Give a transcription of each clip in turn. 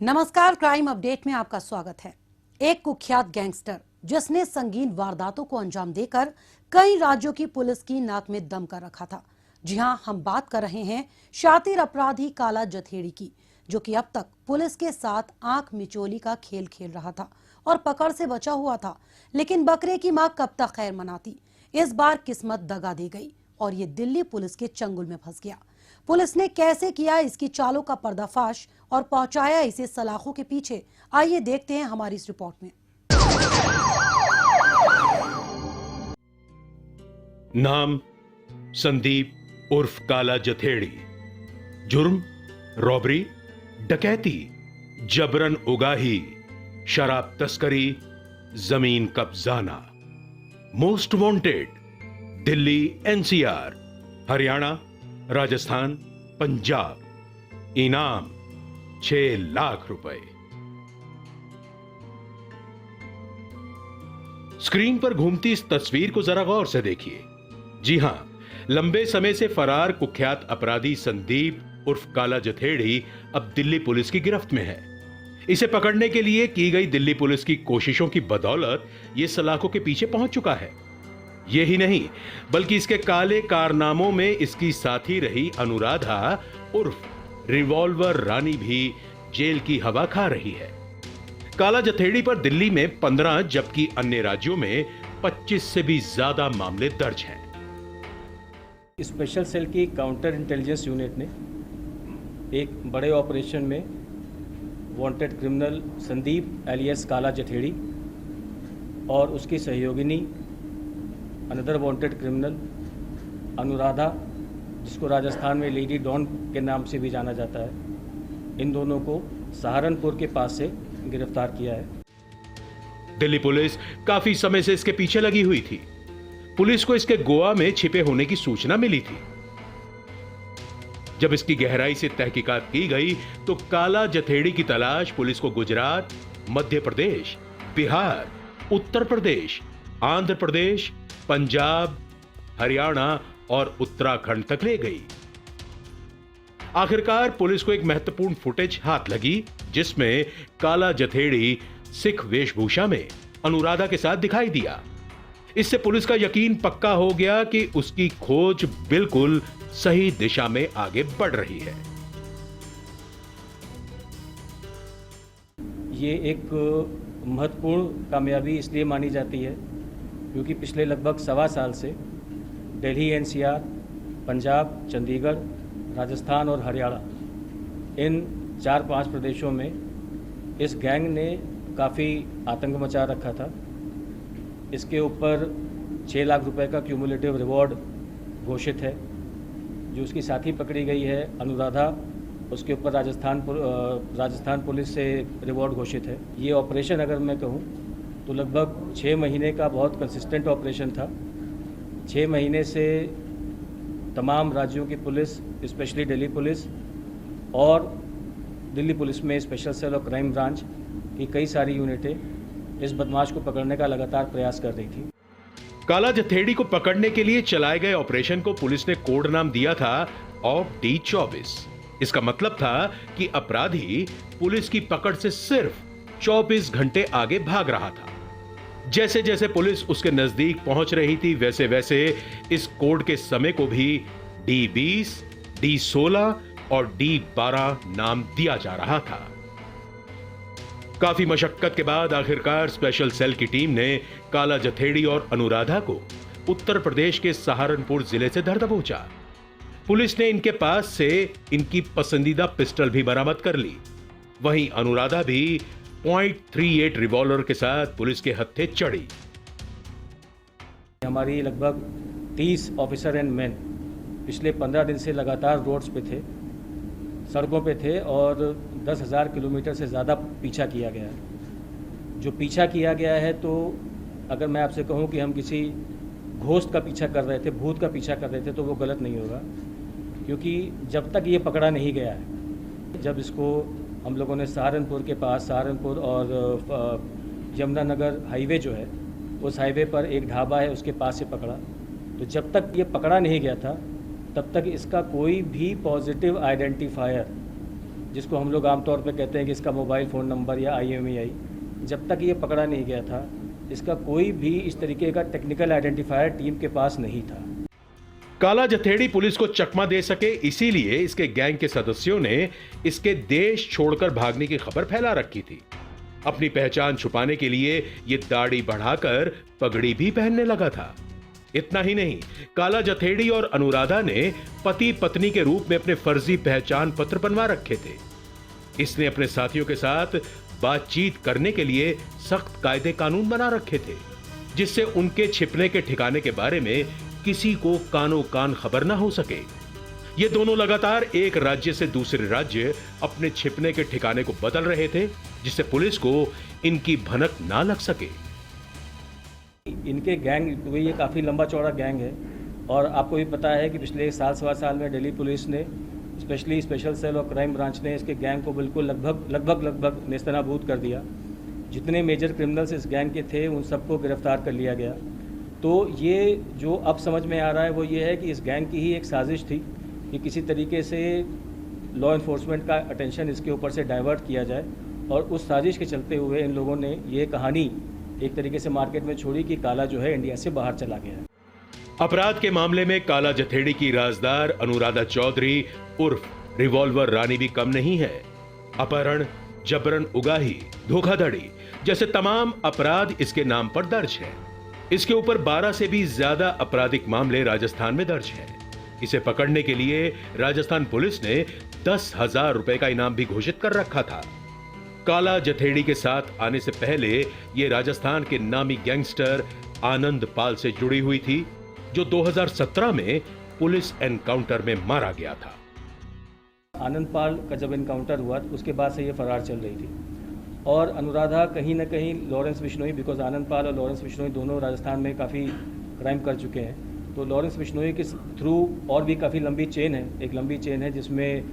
नमस्कार, crime update में आपका स्वागत है। एक कुख्यात गैंगस्टर जिसने संगीन वारदातों को अंजाम देकर कई राज्यों की पुलिस की नाक में दम कर रखा था। जी हां, हम बात कर रहे हैं शातिर अपराधी काला जथेड़ी की, जो कि अब तक पुलिस के साथ आंख मिचोली का खेल खेल रहा था और पकड़ से बचा हुआ था। लेकिन बकरे की मां कब तक खैर मनाती। इस बार किस्मत दगा दी गई और ये दिल्ली पुलिस के चंगुल में फंस गया। पुलिस ने कैसे किया इसकी चालों का पर्दाफाश और पहुंचाया इसे सलाखों के पीछे, आइए देखते हैं हमारी इस रिपोर्ट में। नाम संदीप उर्फ काला जथेड़ी। जुर्म रॉबरी, डकैती, जबरन उगाही, शराब तस्करी, जमीन कब्जाना। Most wanted Delhi, NCR, Haryana, Rajasthan, Punjab. इनाम 6 लाख रुपए। स्क्रीन पर घूमती इस तस्वीर को जरा गौर से देखिए। जी हां, लंबे समय से फरार कुख्यात अपराधी संदीप उर्फ काला जथेड़ी अब दिल्ली पुलिस की गिरफ्त में है। इसे पकड़ने के लिए की गई दिल्ली पुलिस की कोशिशों की बदौलत यह सलाखों के पीछे पहुंच चुका है। यही नहीं, बल्कि इसके काले कारनामों में इसकी साथी रही अनुराधा उर्फ रिवॉल्वर रानी भी जेल की हवा खा रही है। काला जथेड़ी पर दिल्ली में 15 जबकि अन्य राज्यों में 25 से भी ज्यादा मामले दर्ज हैं। स्पेशल सेल की काउंटर इंटेलिजेंस यूनिट ने एक बड़े ऑपरेशन में वांटेड क्रिमिनल संदीप एलियस काला जथेड़ी और उसकी सहयोगिनी अनदर वांटेड क्रिमिनल अनुराधा, जिसको राजस्थान में लेडी डॉन के नाम से भी जाना जाता है, इन दोनों को सहारनपुर के पास से गिरफ्तार किया है। दिल्ली पुलिस काफी समय से इसके पीछे लगी हुई थी। पुलिस को इसके गोवा में छिपे होने की सूचना मिली थी। जब इसकी गहराई से तहकीकात की गई तो काला जथेड़ी की तलाश पुलिस को गुजरात, मध्य प्रदेश, बिहार, उत्तर प्रदेश, आंध्र प्रदेश, पंजाब, हरियाणा और उत्तराखंड तक ले गई। आखिरकार पुलिस को एक महत्वपूर्ण फुटेज हाथ लगी, जिसमें काला जथेड़ी सिख वेशभूषा में अनुराधा के साथ दिखाई दिया। इससे पुलिस का यकीन पक्का हो गया कि उसकी खोज बिल्कुल सही दिशा में आगे बढ़ रही है। ये एक महत्वपूर्ण कामयाबी इसलिए मानी जाती है क्योंकि पिछले लगभग 1.25 साल से दिल्ली, एनसीआर, पंजाब, चंडीगढ़, राजस्थान और हरियाणा, इन 4-5 प्रदेशों में इस गैंग ने काफ़ी आतंक मचा रखा था। इसके ऊपर 6 लाख रुपए का क्यूमुलेटिव रिवॉर्ड घोषित है। जो उसकी साथी पकड़ी गई है अनुराधा, उसके ऊपर राजस्थान पुलिस से रिवॉर्ड घोषित है। ये ऑपरेशन अगर मैं कहूँ तो लगभग 6 महीने का बहुत कंसिस्टेंट ऑपरेशन था। 6 महीने से तमाम राज्यों की पुलिस, स्पेशली दिल्ली पुलिस और दिल्ली पुलिस में स्पेशल सेल और क्राइम ब्रांच की कई सारी यूनिटें इस बदमाश को पकड़ने का लगातार प्रयास कर रही थी। काला जथेड़ी को पकड़ने के लिए चलाए गए ऑपरेशन को पुलिस ने कोड नाम दिया था OPD24। इसका मतलब था कि अपराधी पुलिस की पकड़ से सिर्फ 24 घंटे आगे भाग रहा था। जैसे जैसे पुलिस उसके नजदीक पहुंच रही थी, वैसे वैसे इस कोड के समय को भी D20, D16 और D12 नाम दिया जा रहा था। काफी मशक्कत के बाद आखिरकार स्पेशल सेल की टीम ने काला जथेड़ी और अनुराधा को उत्तर प्रदेश के सहारनपुर जिले से धर दबोचा। पुलिस ने इनके पास से इनकी पसंदीदा पिस्टल भी बरामद कर ली। वहीं अनुराधा भी .38 रिवॉल्वर के साथ पुलिस के हत्थे चढ़ी। हमारी लगभग 30 ऑफिसर एंड मैन पिछले 15 दिन से लगातार रोड्स पे थे, सड़कों पे थे और 10,000 किलोमीटर से ज़्यादा पीछा किया गया है। जो पीछा किया गया है, तो अगर मैं आपसे कहूं कि हम किसी घोस्ट का पीछा कर रहे थे, भूत का पीछा कर रहे थे, तो वो गलत नहीं होगा, क्योंकि जब तक ये पकड़ा नहीं गया है, जब इसको हम लोगों ने सहारनपुर के पास, सहारनपुर और यमुनानगर हाईवे जो है, उस हाईवे पर एक ढाबा है, उसके पास से पकड़ा। तो जब तक ये पकड़ा नहीं गया था, तब तक इसका कोई भी पॉजिटिव आइडेंटिफायर जिसको हम लोग आमतौर पे कहते हैं कि इसका मोबाइल फ़ोन नंबर या IMEI, जब तक ये पकड़ा नहीं गया था, इसका कोई भी इस तरीके का टेक्निकल आइडेंटिफायर टीम के पास नहीं था। काला जथेड़ी पुलिस को चकमा दे सके, इसीलिए इसके गैंग के सदस्यों ने इसके देश छोड़कर भागने की खबर फैला रखी थी। अपनी पहचान छुपाने के लिए ये दाढ़ी बढ़ाकर पगड़ी भी पहनने लगा था। इतना ही नहीं, काला जथेड़ी और अनुराधा ने पति पत्नी के रूप में अपने फर्जी पहचान पत्र बनवा रखे थे। इसने अपने साथियों के साथ बातचीत करने के लिए सख्त कायदे कानून बना रखे थे, जिससे उनके छिपने के ठिकाने के बारे में किसी को कानो कान खबर ना हो सके। ये दोनों लगातार एक राज्य से दूसरे राज्य अपने छिपने के ठिकाने को बदल रहे थे, जिससे पुलिस को इनकी भनक ना लग सके। इनके गैंग, ये काफ़ी लंबा चौड़ा गैंग है और आपको भी पता है कि पिछले साल सवा साल में दिल्ली पुलिस ने, स्पेशली स्पेशल सेल और क्राइम ब्रांच ने इसके गैंग को बिल्कुल लगभग नेस्तनाबूद कर दिया। जितने मेजर क्रिमिनल्स इस गैंग के थे उन सबको गिरफ्तार कर लिया गया। तो ये जो अब समझ में आ रहा है वो ये है कि इस गैंग की ही एक साजिश थी कि किसी तरीके से लॉ इन्फोर्समेंट का अटेंशन इसके ऊपर से डाइवर्ट किया जाए, और उस साजिश के चलते हुए इन लोगों ने ये कहानी एक तरीके से मार्केट में छोड़ी कि काला जो है इंडिया से बाहर चला गया है। अपराध के मामले में काला जथेड़ी की राजदार अनुराधा चौधरी उर्फ रिवॉल्वर रानी भी कम नहीं है। अपहरण, जबरन उगाही, धोखाधड़ी जैसे तमाम अपराध इसके नाम पर दर्ज है। इसके ऊपर 12 से भी ज्यादा आपराधिक मामले राजस्थान में दर्ज हैं। इसे पकड़ने के लिए राजस्थान पुलिस ने 10,000 रुपए का इनाम भी घोषित कर रखा था। काला जथेड़ी के साथ आने से पहले यह राजस्थान के नामी गैंगस्टर आनंद पाल से जुड़ी हुई थी, जो 2017 में पुलिस एनकाउंटर में मारा गया था। आनंद पाल का जब एनकाउंटर हुआ तो उसके बाद से ये फरार चल रही थी, और अनुराधा कहीं ना कहीं लॉरेंस बिश्नोई, बिकॉज आनंद पाल और लॉरेंस बिश्नोई दोनों राजस्थान में काफ़ी क्राइम कर चुके हैं, तो लॉरेंस बिश्नोई के थ्रू और भी काफ़ी लंबी चेन है, एक लंबी चेन है जिसमें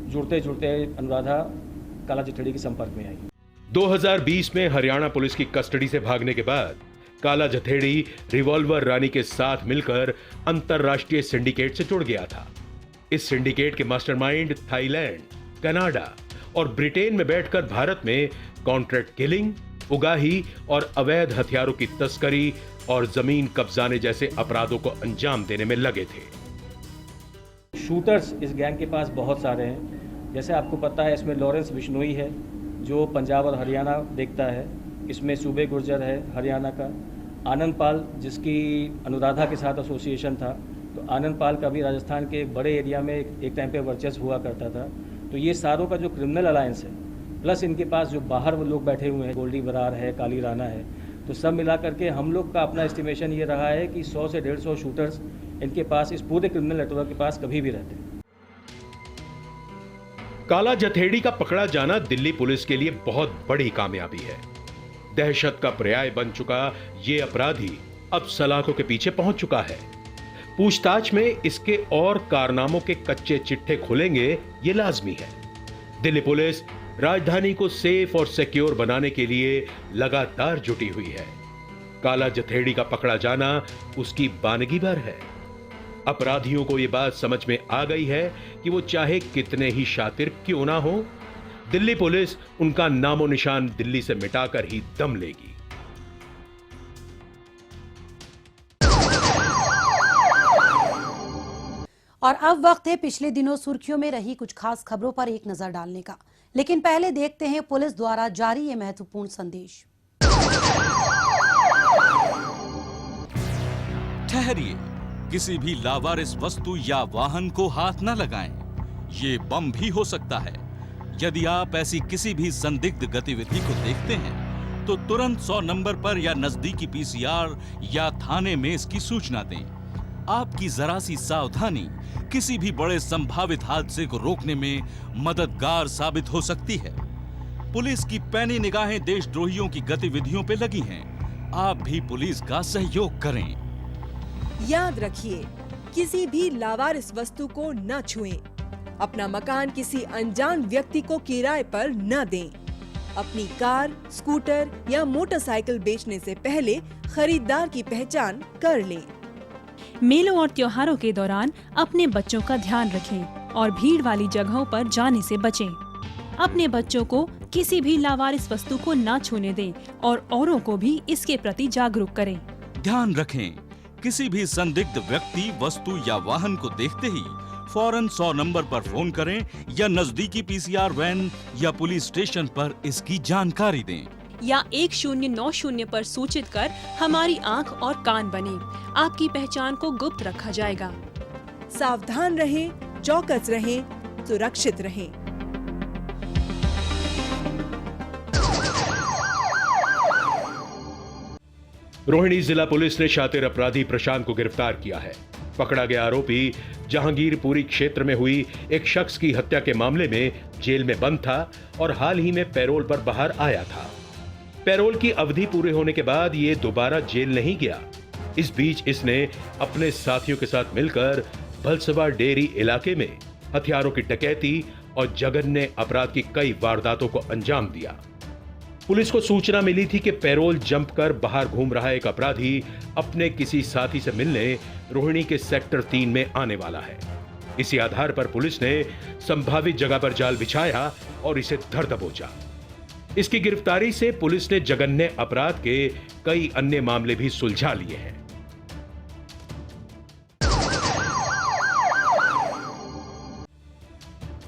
जुड़ते जुड़ते अनुराधा काला जथेड़ी के संपर्क में आई। 2020 में हरियाणा पुलिस की कस्टडी से भागने के बाद काला जथेड़ी रिवॉल्वर रानी के साथ मिलकर अंतरराष्ट्रीय सिंडिकेट से जुड़ गया था। इस सिंडिकेट के मास्टरमाइंड थाईलैंड, कनाडा और ब्रिटेन में बैठकर भारत में कॉन्ट्रैक्ट किलिंग, उगाही और अवैध हथियारों की तस्करी और जमीन कब्जाने जैसे अपराधों को अंजाम देने में लगे थे। शूटर्स इस गैंग के पास बहुत सारे हैं। जैसे आपको पता है, इसमें लॉरेंस बिश्नोई है जो पंजाब और हरियाणा देखता है, इसमें सूबे गुर्जर है हरियाणा का, आनंद पाल जिसकी अनुराधा के साथ एसोसिएशन था, तो आनंद पाल का भी राजस्थान के एक बड़े एरिया में एक टाइम पे वर्चस्व हुआ करता था। तो ये सारों का जो क्रिमिनल अलायंस है, प्लस इनके पास जो बाहर वो लोग बैठे हुए हैं, गोल्डी बरार है, काली राणा है, तो सब मिला करके हम लोग का अपना एस्टिमेशन ये रहा है कि 100 से 150 शूटर्स इनके पास, इस पूरे क्रिमिनल नेटवर्क के पास कभी भी रहते हैं। काला जथेड़ी का पकड़ा जाना दिल्ली पुलिस के लिए बहुत बड़ी कामयाबी है। दहशत का पर्याय बन चुका ये अपराधी अब सलाखों के पीछे पहुंच चुका है। पूछताछ में इसके और कारनामों के कच्चे चिट्ठे खुलेंगे, ये लाजमी है। दिल्ली पुलिस राजधानी को सेफ और सिक्योर बनाने के लिए लगातार जुटी हुई है। काला जथेड़ी का पकड़ा जाना उसकी बानगी भर है। अपराधियों को यह बात समझ में आ गई है कि वो चाहे कितने ही शातिर क्यों ना हो, दिल्ली पुलिस उनका नामो निशान दिल्ली से मिटाकर ही दम लेगी। और अब वक्त है पिछले दिनों सुर्खियों में रही कुछ खास खबरों पर एक नजर डालने का, लेकिन पहले देखते हैं पुलिस द्वारा जारी ये महत्वपूर्ण संदेश। ठहरिए, किसी भी लावारिस वस्तु या वाहन को हाथ न लगाएं। ये बम भी हो सकता है। यदि आप ऐसी किसी भी संदिग्ध गतिविधि को देखते हैं तो तुरंत 100 नंबर पर या नजदीकी पीसीआर या थाने में इसकी सूचना दें। आपकी जरा सी सावधानी किसी भी बड़े संभावित हादसे को रोकने में मददगार साबित हो सकती है। पुलिस की पैनी निगाहें देशद्रोहियों की गतिविधियों पे लगी हैं। आप भी पुलिस का सहयोग करें। याद रखिए, किसी भी लावारिस वस्तु को न छुएं। अपना मकान किसी अनजान व्यक्ति को किराए पर न दें। अपनी कार, स्कूटर या मोटरसाइकिल बेचने से पहले खरीदार की पहचान कर लें। मेलों और त्योहारों के दौरान अपने बच्चों का ध्यान रखें और भीड़ वाली जगहों पर जाने से बचें। अपने बच्चों को किसी भी लावारिस वस्तु को न छूने दें और औरों को भी इसके प्रति जागरूक करें। ध्यान रखें, किसी भी संदिग्ध व्यक्ति, वस्तु या वाहन को देखते ही फौरन 100 नंबर पर फोन करें या नजदीकी पीसीआर वैन या पुलिस स्टेशन पर इसकी जानकारी दें। या 1090 पर सूचित कर हमारी आंख और कान बने। आपकी पहचान को गुप्त रखा जाएगा। सावधान रहें, चौकस रहें, सुरक्षित रहें। रोहिणी जिला पुलिस ने शातिर अपराधी प्रशांत को गिरफ्तार किया है। पकड़ा गया आरोपी जहांगीरपुरी क्षेत्र में हुई एक शख्स की हत्या के मामले में जेल में बंद था और हाल ही में पैरोल पर बाहर आया था। पैरोल की अवधि पूरे होने के बाद ये दोबारा जेल नहीं गया। इस बीच इसने अपने साथियों के साथ मिलकर भलसवा डेयरी इलाके में हथियारों की डकैती और जघन्य अपराध की कई वारदातों को अंजाम दिया। पुलिस को सूचना मिली थी कि पैरोल जंप कर बाहर घूम रहा एक अपराधी अपने किसी साथी से मिलने रोहिणी के सेक्टर 3 में आने वाला है। इसी आधार पर पुलिस ने संभावित जगह पर जाल बिछाया और इसे धर दबोचा। इसकी गिरफ्तारी से पुलिस ने जघन्य अपराध के कई अन्य मामले भी सुलझा लिए हैं।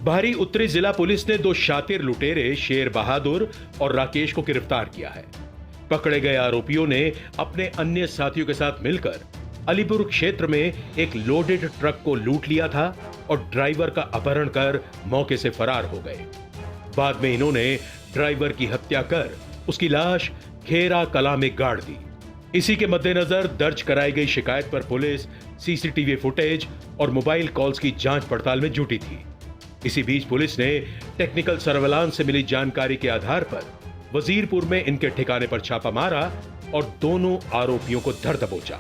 बाहरी उत्तरी जिला पुलिस ने 2 शातिर लुटेरे शेर बहादुर और राकेश को गिरफ्तार किया है। पकड़े गए आरोपियों ने अपने अन्य साथियों के साथ मिलकर अलीपुर क्षेत्र में एक लोडेड ट्रक को लूट लिया था और ड्राइवर का अपहरण कर मौके से फरार हो गए। बाद में इन्होंने ड्राइवर की हत्या कर उसकी लाश खेरा कला में गाड़ दी। इसी के मद्देनजर दर्ज कराई गई शिकायत पर पुलिस सीसीटीवी फुटेज और मोबाइल कॉल्स की जांच पड़ताल में जुटी थी। इसी बीच पुलिस ने टेक्निकल सर्वेलांस से मिली जानकारी के आधार पर वजीरपुर में इनके ठिकाने पर छापा मारा और दोनों आरोपियों को धर दबोचा।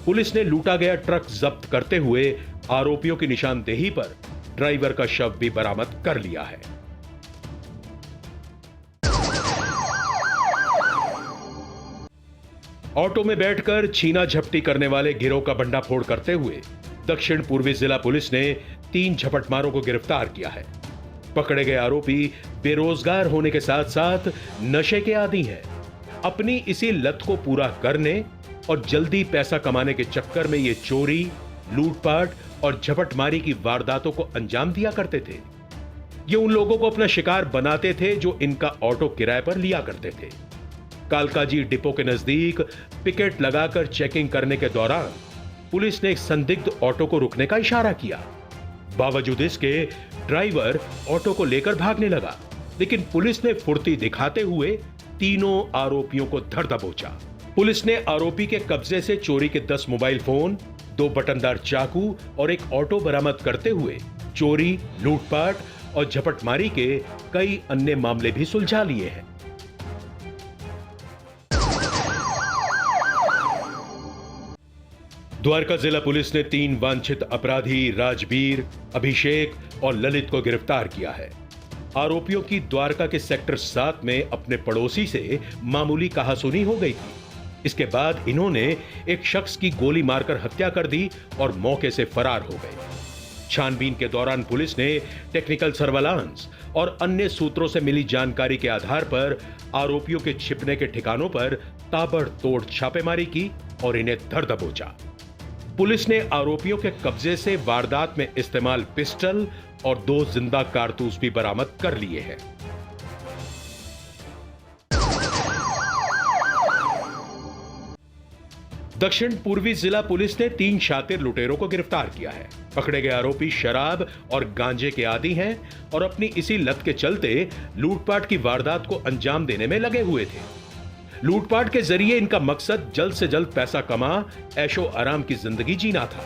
पुलिस ने लूटा गया ट्रक जब्त करते हुए आरोपियों की निशानदेही पर ड्राइवर का शव भी बरामद कर लिया है। ऑटो में बैठकर छीना झपटी करने वाले गिरोह का भंडाफोड़ करते हुए दक्षिण पूर्वी जिला पुलिस ने 3 झपटमारों को गिरफ्तार किया है। पकड़े गए आरोपी बेरोजगार होने के साथ साथ नशे के आदी हैं। अपनी इसी लत को पूरा करने और जल्दी पैसा कमाने के चक्कर में ये चोरी, लूटपाट और झपटमारी की वारदातों को अंजाम दिया करते थे। ये उन लोगों को अपना शिकार बनाते थे जो इनका ऑटो किराए पर लिया करते थे। कालकाजी डिपो के नजदीक पिकेट लगाकर चेकिंग करने के दौरान पुलिस ने एक संदिग्ध ऑटो को रुकने का इशारा किया। बावजूद इसके ड्राइवर ऑटो को लेकर भागने लगा, लेकिन पुलिस ने फुर्ती दिखाते हुए तीनों आरोपियों को धर दबोचा। पुलिस ने आरोपी के कब्जे से चोरी के 10 मोबाइल फोन, 2 बटनदार चाकू और एक ऑटो बरामद करते हुए चोरी, लूटपाट और झपटमारी के कई अन्य मामले भी सुलझा लिए हैं। द्वारका जिला पुलिस ने 3 वांछित अपराधी राजवीर, अभिषेक और ललित को गिरफ्तार किया है। आरोपियों की द्वारका के सेक्टर 7 में अपने पड़ोसी से मामूली कहासुनी हो गई थी। इसके बाद इन्होंने एक शख्स की गोली मारकर हत्या कर दी और मौके से फरार हो गए। छानबीन के दौरान पुलिस ने टेक्निकल सर्वेलांस और अन्य सूत्रों से मिली जानकारी के आधार पर आरोपियों के छिपने के ठिकानों पर ताबड़तोड़ छापेमारी की और इन्हें धर दबोचा। पुलिस ने आरोपियों के कब्जे से वारदात में इस्तेमाल पिस्टल और 2 जिंदा कारतूस भी बरामद कर लिए हैं। दक्षिण पूर्वी जिला पुलिस ने 3 शातिर लुटेरों को गिरफ्तार किया है। पकड़े गए आरोपी शराब और गांजे के आदी हैं और अपनी इसी लत के चलते लूटपाट की वारदात को अंजाम देने में लगे हुए थे। लूटपाट के जरिए इनका मकसद जल्द से जल्द पैसा कमा ऐशो आराम की जिंदगी जीना था।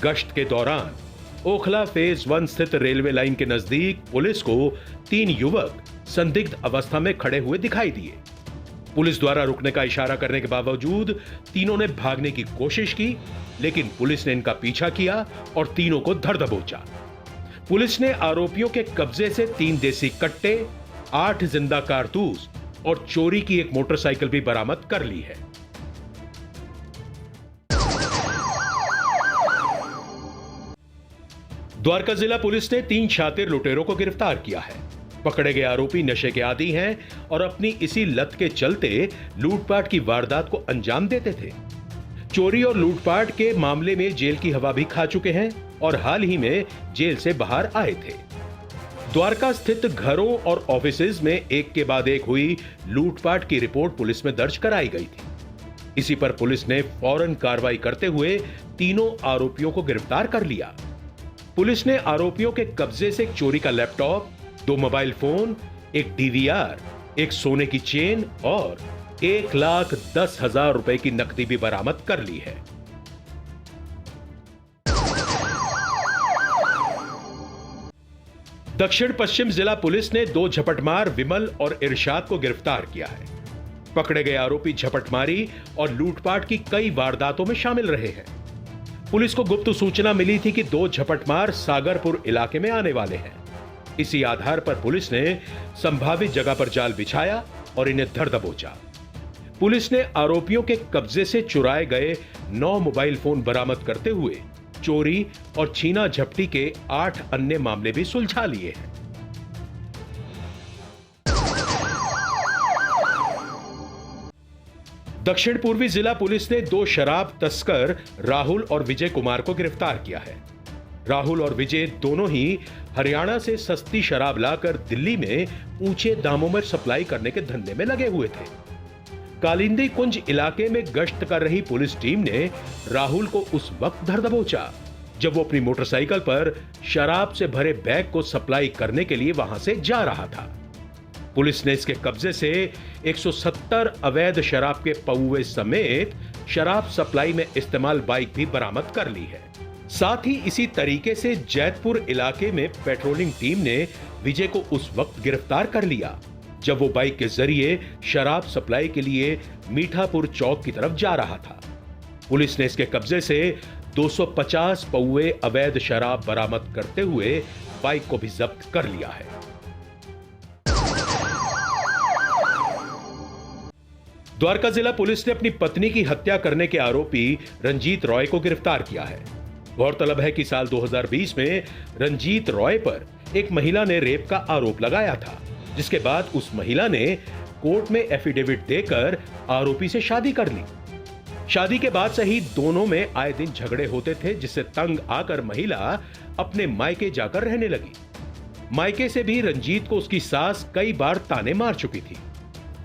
गश्त के दौरान ओखला फेज 1 स्थित रेलवे लाइन के नजदीक पुलिस को 3 युवक संदिग्ध अवस्था में खड़े हुए दिखाई दिए। पुलिस द्वारा रुकने का इशारा करने के बावजूद तीनों ने भागने की कोशिश की, लेकिन पुलिस ने इनका पीछा किया और तीनों को धर दबोचा। पुलिस ने आरोपियों के कब्जे से 3 देसी कट्टे, 8 जिंदा कारतूस और चोरी की एक मोटरसाइकिल भी बरामद कर ली है। द्वारका जिला पुलिस ने 3 शातिर लुटेरों को गिरफ्तार किया है। पकड़े गए आरोपी नशे के आदी हैं और अपनी इसी लत के चलते लूटपाट की वारदात को अंजाम देते थे। चोरी और लूटपाट के मामले में जेल की हवा भी खा चुके हैं और हाल ही में जेल से बाहर आए थे। द्वारका स्थित घरों और ऑफिसेज में एक के बाद एक हुई लूटपाट की रिपोर्ट पुलिस में दर्ज कराई गई थी। इसी पर पुलिस ने फौरन कार्रवाई करते हुए तीनों आरोपियों को गिरफ्तार कर लिया। पुलिस ने आरोपियों के कब्जे से एक चोरी का लैपटॉप, 2 मोबाइल फोन, एक डीवीआर, एक सोने की चेन और 1,10,000 रुपए की नकदी भी बरामद कर ली है। दक्षिण पश्चिम जिला पुलिस ने 2 झपटमार विमल और इरशाद को गिरफ्तार किया है। पकड़े गए आरोपी झपटमारी और लूटपाट की कई वारदातों में शामिल रहे हैं। पुलिस को गुप्त सूचना मिली थी कि 2 झपटमार सागरपुर इलाके में आने वाले हैं। इसी आधार पर पुलिस ने संभावित जगह पर जाल बिछाया और इन्हें धर दबोचा। पुलिस ने आरोपियों के कब्जे से चुराए गए 9 मोबाइल फोन बरामद करते हुए चोरी और छीना झपटी के 8 अन्य मामले भी सुलझा लिए हैं। दक्षिण पूर्वी जिला पुलिस ने 2 शराब तस्कर राहुल और विजय कुमार को गिरफ्तार किया है। राहुल और विजय दोनों ही हरियाणा से सस्ती शराब लाकर दिल्ली में ऊंचे दामों में सप्लाई करने के धंधे में लगे हुए थे। कालिंदी कुंज इलाके में गश्त कर रही पुलिस टीम ने राहुल को उस वक्त धर दबोचा जब वो अपनी मोटरसाइकिल पर शराब से भरे बैग को सप्लाई करने के लिए वहां से जा रहा था। पुलिस ने इसके कब्जे से 170 अवैध शराब के पौवे समेत शराब सप्लाई में इस्तेमाल बाइक भी बरामद कर ली है। साथ ही इसी तरीके से जैतपुर इलाके में पेट्रोलिंग टीम ने विजय को उस वक्त गिरफ्तार कर लिया जब वो बाइक के जरिए शराब सप्लाई के लिए मीठापुर चौक की तरफ जा रहा था। पुलिस ने इसके कब्जे से 250 पौवे अवैध शराब बरामद करते हुए बाइक को भी जब्त कर लिया है। द्वारका जिला पुलिस ने अपनी पत्नी की हत्या करने के आरोपी रंजीत रॉय को गिरफ्तार किया है। गौरतलब है कि साल 2020 में रंजीत रॉय पर एक महिला ने रेप का आरोप लगाया था, जिसके बाद उस महिला ने कोर्ट में एफिडेविट देकर आरोपी से शादी कर ली। शादी के बाद से ही दोनों में आए दिन झगड़े होते थे, जिससे तंग आकर महिला अपने मायके जाकर रहने लगी। मायके से भी रंजीत को उसकी सास कई बार ताने मार चुकी थी।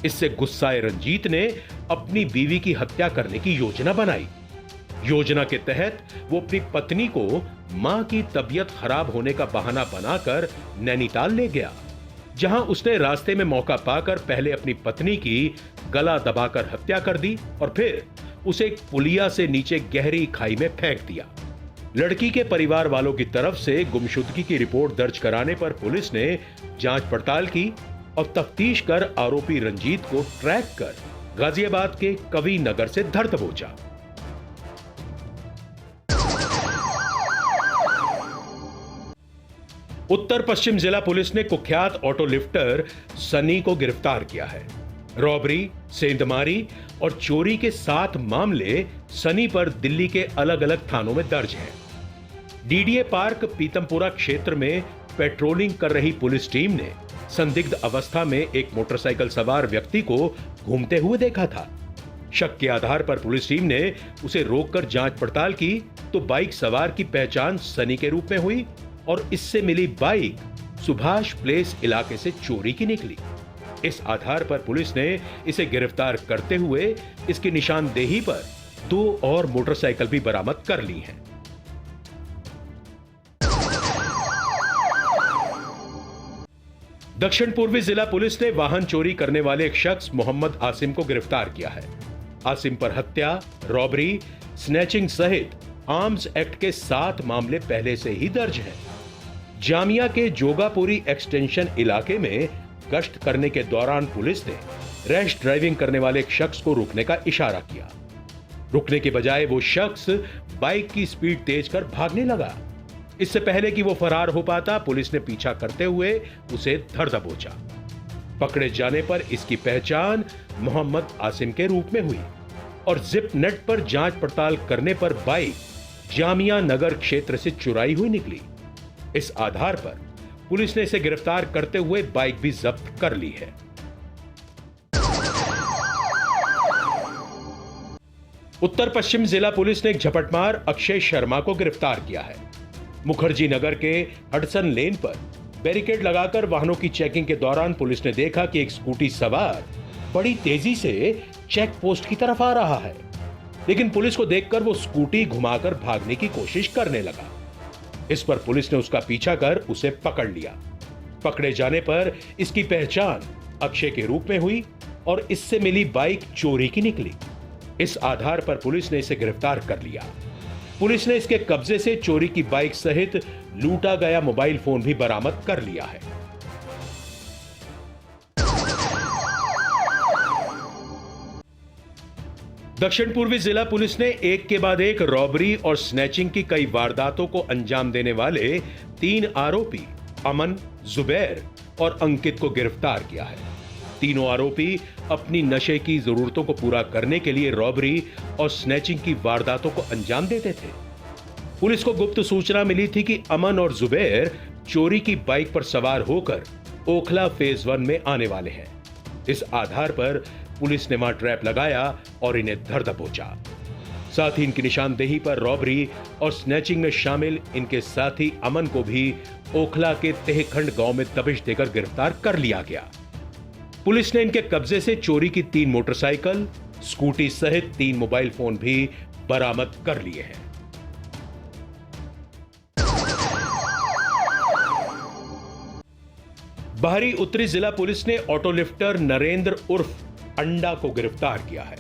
इससे गुस्साए रंजीत ने अपनी बीवी की हत्या करने की योजना बनाई। योजना के तहत वो अपनी पत्नी को मां की तबीयत खराब होने का बहाना बनाकर नैनीताल ले गया, जहां उसने रास्ते में मौका पाकर पहले अपनी पत्नी की गला दबाकर हत्या कर दी और फिर उसे एक पुलिया से नीचे गहरी खाई में फेंक दिया। लड़की के परिवार वालों की तरफ से गुमशुदगी की रिपोर्ट दर्ज कराने पर पुलिस ने जांच पड़ताल की और तफ्तीश कर आरोपी रंजीत को ट्रैक कर गाजियाबाद के कवि नगर से धर दबोचा। उत्तर पश्चिम जिला पुलिस ने कुख्यात ऑटो लिफ्टर सनी को गिरफ्तार किया है। रॉबरी, सेंधमारी और चोरी के 7 मामले सनी पर दिल्ली के अलग अलग थानों में दर्ज हैं। डीडीए पार्क पीतमपुरा क्षेत्र में पेट्रोलिंग कर रही पुलिस टीम ने संदिग्ध अवस्था में एक मोटरसाइकिल सवार व्यक्ति को घूमते हुए देखा था। शक के आधार पर पुलिस टीम ने उसे रोककर जांच पड़ताल की तो बाइक सवार की पहचान सनी के रूप में हुई और इससे मिली बाइक सुभाष प्लेस इलाके से चोरी की निकली। इस आधार पर पुलिस ने इसे गिरफ्तार करते हुए इसकी निशानदेही पर 2 और मोटरसाइकिल भी बरामद कर ली हैं। दक्षिण पूर्वी जिला पुलिस ने वाहन चोरी करने वाले एक शख्स मोहम्मद आसिम को गिरफ्तार किया है। आसिम पर हत्या, रॉबरी, स्नैचिंग सहित आर्म्स एक्ट के 7 मामले पहले से ही दर्ज हैं। जामिया के जोगापुरी एक्सटेंशन इलाके में गश्त करने के दौरान पुलिस ने रैश ड्राइविंग करने वाले एक शख्स को रुकने का इशारा किया। रुकने के बजाय वो शख्स बाइक की स्पीड तेज कर भागने लगा। इससे पहले कि वो फरार हो पाता, पुलिस ने पीछा करते हुए उसे धर दबोचा। पकड़े जाने पर इसकी पहचान मोहम्मद आसिम के रूप में हुई और जिप नेट पर जांच पड़ताल करने पर बाइक जामिया नगर क्षेत्र से चुराई हुई निकली। इस आधार पर पुलिस ने इसे गिरफ्तार करते हुए बाइक भी जब्त कर ली है। उत्तर पश्चिम जिला पुलिस ने एक झपटमार अक्षय शर्मा को गिरफ्तार किया है। मुखर्जी नगर के हडसन लेन पर बैरिकेड लगाकर वाहनों की चेकिंग के दौरान पुलिस ने देखा कि एक स्कूटी सवार बड़ी तेजी से चेक पोस्ट की तरफ आ रहा है, लेकिन पुलिस को देखकर वो स्कूटी घुमाकर भागने की कोशिश करने लगा। इस पर पुलिस ने उसका पीछा कर उसे पकड़ लिया। पकड़े जाने पर इसकी पहचान अक्षय के रूप में हुई और इससे मिली बाइक चोरी की निकली। इस आधार पर पुलिस ने इसे गिरफ्तार कर लिया। पुलिस ने इसके कब्जे से चोरी की बाइक सहित लूटा गया मोबाइल फोन भी बरामद कर लिया है। दक्षिण पूर्वी जिला पुलिस ने एक के बाद एक रॉबरी और स्नैचिंग की कई वारदातों को अंजाम देने वाले 3 आरोपी अमन, जुबैर और अंकित को गिरफ्तार किया है। तीनों आरोपी अपनी नशे की जरूरतों को पूरा करने के लिए रॉबरी और स्नैचिंग की वारदातों को अंजाम देते थे। पुलिस को गुप्त सूचना मिली थी कि अमन और जुबैर चोरी की बाइक पर सवार होकर ओखला फेज 1 में आने वाले हैं। इस आधार पर पुलिस ने वहां ट्रैप लगाया और इन्हें धर दबोचा। साथ ही इनकी निशानदेही पर रॉबरी और स्नैचिंग में शामिल इनके साथी अमन को भी ओखला के तेहखंड गांव में दबिश देकर गिरफ्तार कर लिया गया। पुलिस ने इनके कब्जे से चोरी की 3 मोटरसाइकिल, स्कूटी सहित 3 मोबाइल फोन भी बरामद कर लिए हैं। बाहरी उत्तरी जिला पुलिस ने ऑटो लिफ्टर नरेंद्र उर्फ अंडा को गिरफ्तार किया है।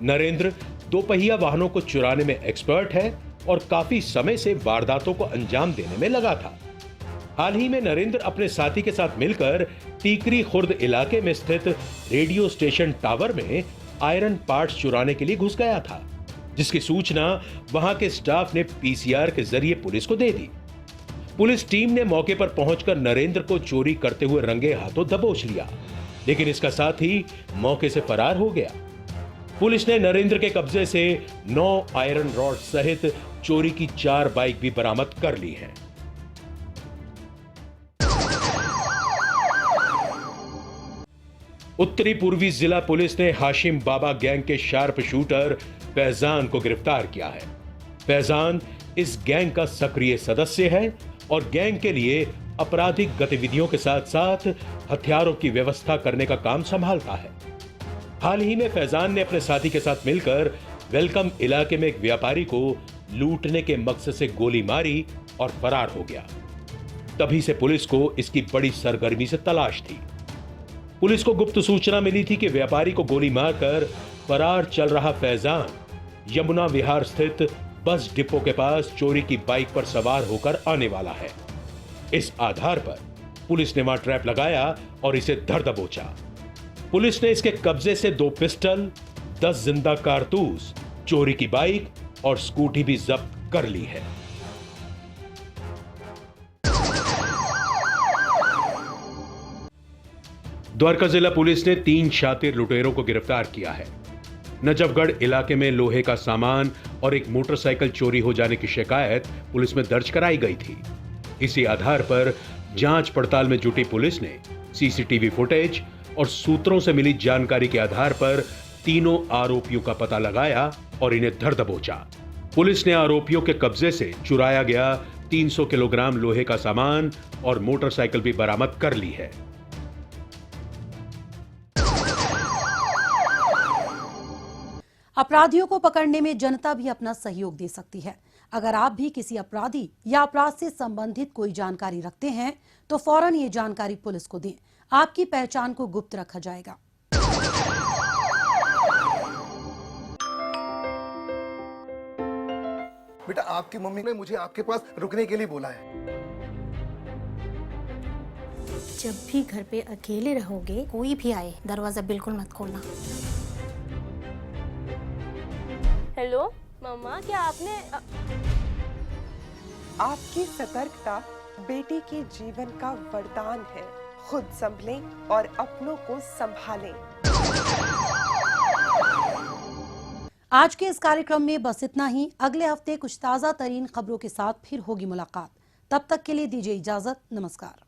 नरेंद्र 2 पहिया वाहनों को चुराने में एक्सपर्ट है और काफी समय से वारदातों को अंजाम देने में लगा था। हाल ही में नरेंद्र अपने साथी के साथ मिलकर टीकरी खुर्द इलाके में स्थित रेडियो स्टेशन टावर में आयरन पार्ट्स चुराने के लिए घुस गया था, जिसकी सूचना वहां के स्टाफ ने पीसीआर के जरिए पुलिस को दे दी। पुलिस टीम ने मौके पर पहुंचकर नरेंद्र को चोरी करते हुए रंगे हाथों दबोच लिया, लेकिन इसका साथी मौके से फरार हो गया। पुलिस ने नरेंद्र के कब्जे से 9 आयरन रॉड सहित चोरी की 4 बाइक भी बरामद कर ली हैं। उत्तरी पूर्वी जिला पुलिस ने हाशिम बाबा गैंग के शार्प शूटर फैजान को गिरफ्तार किया है। फैजान इस गैंग का सक्रिय सदस्य है और गैंग के लिए आपराधिक गतिविधियों के साथ साथ हथियारों की व्यवस्था करने का काम संभालता है। हाल ही में फैजान ने अपने साथी के साथ मिलकर वेलकम इलाके में एक व्यापारी को लूटने के मकसद से गोली मारी और फरार हो गया। तभी से पुलिस को इसकी बड़ी सरगर्मी से तलाश थी। पुलिस को गुप्त सूचना मिली थी कि व्यापारी को गोली मारकर फरार चल रहा फैजान यमुना विहार स्थित बस डिपो के पास चोरी की बाइक पर सवार होकर आने वाला है। इस आधार पर पुलिस ने वहां ट्रैप लगाया और इसे धर दबोचा। पुलिस ने इसके कब्जे से 2 पिस्टल, 10 जिंदा कारतूस, चोरी की बाइक और स्कूटी भी जब्त कर ली है। द्वारका जिला पुलिस ने 3 शातिर लुटेरों को गिरफ्तार किया है। नजफगढ़ इलाके में लोहे का सामान और एक मोटरसाइकिल चोरी हो जाने की शिकायत पुलिस में दर्ज कराई गई थी। इसी आधार पर जांच पड़ताल में जुटी पुलिस ने सीसीटीवी फुटेज और सूत्रों से मिली जानकारी के आधार पर तीनों आरोपियों का पता लगाया और इन्हें धर दबोचा। पुलिस ने आरोपियों के कब्जे से चुराया गया 300 किलोग्राम लोहे का सामान और मोटरसाइकिल भी बरामद कर ली है। अपराधियों को पकड़ने में जनता भी अपना सहयोग दे सकती है। अगर आप भी किसी अपराधी या अपराध से संबंधित कोई जानकारी रखते हैं तो फौरन ये जानकारी पुलिस को दें। आपकी पहचान को गुप्त रखा जाएगा। बेटा, आपकी मम्मी ने मुझे आपके पास रुकने के लिए बोला है। जब भी घर पे अकेले रहोगे, कोई भी आए दरवाजा बिल्कुल मत खोलना। हेलो मम्मा, क्या आपने आपकी सतर्कता बेटी के जीवन का वरदान है। खुद संभलें और अपनों को संभालें। आज के इस कार्यक्रम में बस इतना ही। अगले हफ्ते कुछ ताजा तरीन खबरों के साथ फिर होगी मुलाकात। तब तक के लिए दीजिए इजाजत। नमस्कार।